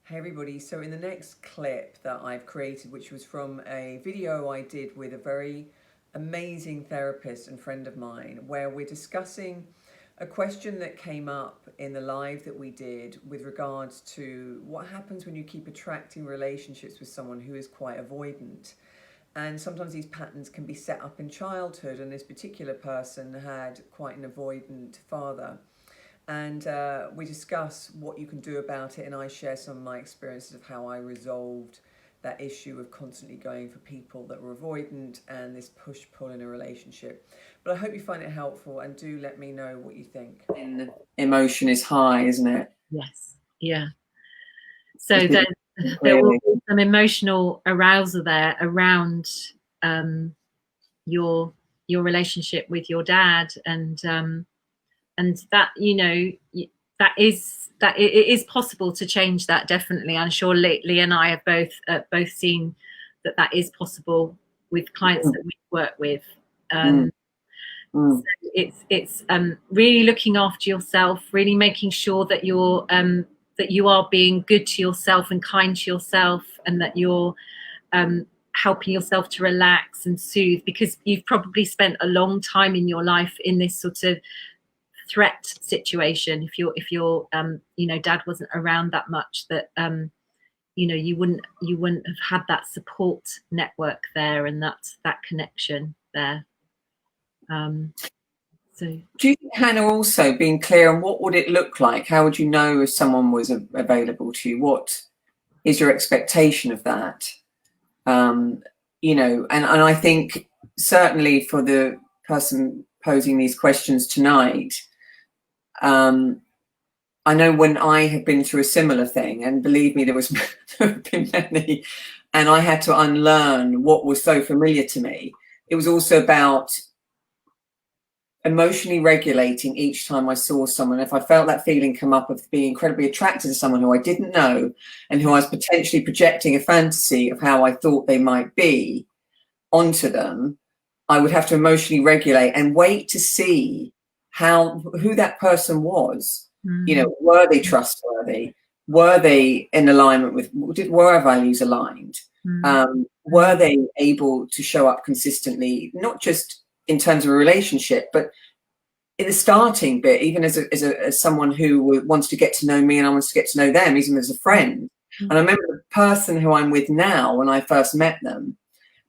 Hey everybody, so in the next clip that I've created, which was from a video I did with a very amazing therapist and friend of mine, where we're discussing a question that came up in the live that we did with regards to what happens when you keep attracting relationships with someone who is quite avoidant. And sometimes these patterns can be set up in childhood, and this particular person had quite an avoidant father. And we discuss what you can do about it, and I share some of my experiences of how I resolved that issue of constantly going for people that were avoidant and this push-pull in a relationship. But I hope you find it helpful, and do let me know what you think. Emotion is high, isn't it? Yes. Yeah. So there will be some emotional arousal there around your relationship with your dad, and that, you know, that it is possible to change that. Definitely, I'm sure Lee and I have both seen that is possible with clients that we work with. So it's really looking after yourself, really making sure that that you are being good to yourself and kind to yourself, and that you're helping yourself to relax and soothe, because you've probably spent a long time in your life in this sort of threat situation. If your you know, dad wasn't around that much, that you know, you wouldn't have had that support network there and that connection there. So do you think, Hannah, also being clear on what would it look like? How would you know if someone was available to you? What is your expectation of that? You know, and I think certainly for the person posing these questions tonight, I know when I have been through a similar thing, and believe me, there have been many, and I had to unlearn what was so familiar to me. It was also about emotionally regulating each time I saw someone. If I felt that feeling come up of being incredibly attracted to someone who I didn't know and who I was potentially projecting a fantasy of how I thought they might be onto them, I would have to emotionally regulate and wait to see who that person was. You know, were they trustworthy? Were they in alignment with, were our values aligned? Were they able to show up consistently, not just in terms of a relationship, but in the starting bit, even as someone who wants to get to know me and I want to get to know them, even as a friend. And I remember the person who I'm with now, when I first met them,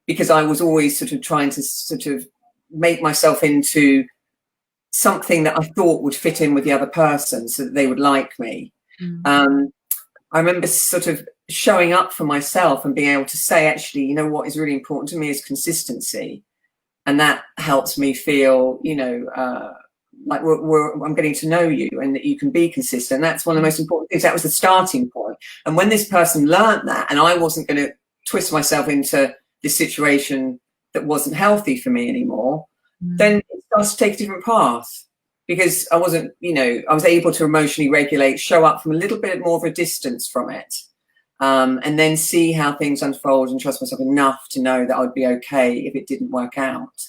because I was always sort of trying to sort of make myself into something that I thought would fit in with the other person so that they would like me. I remember sort of showing up for myself and being able to say, actually, you know, what is really important to me is consistency. And that helps me feel, you know, like I'm getting to know you and that you can be consistent. That's one of the most important things. That was the starting point. And when this person learned that, and I wasn't going to twist myself into this situation that wasn't healthy for me anymore, then it starts to take a different path, because I wasn't, you know, I was able to emotionally regulate, show up from a little bit more of a distance from it, and then see how things unfold and trust myself enough to know that I would be okay if it didn't work out.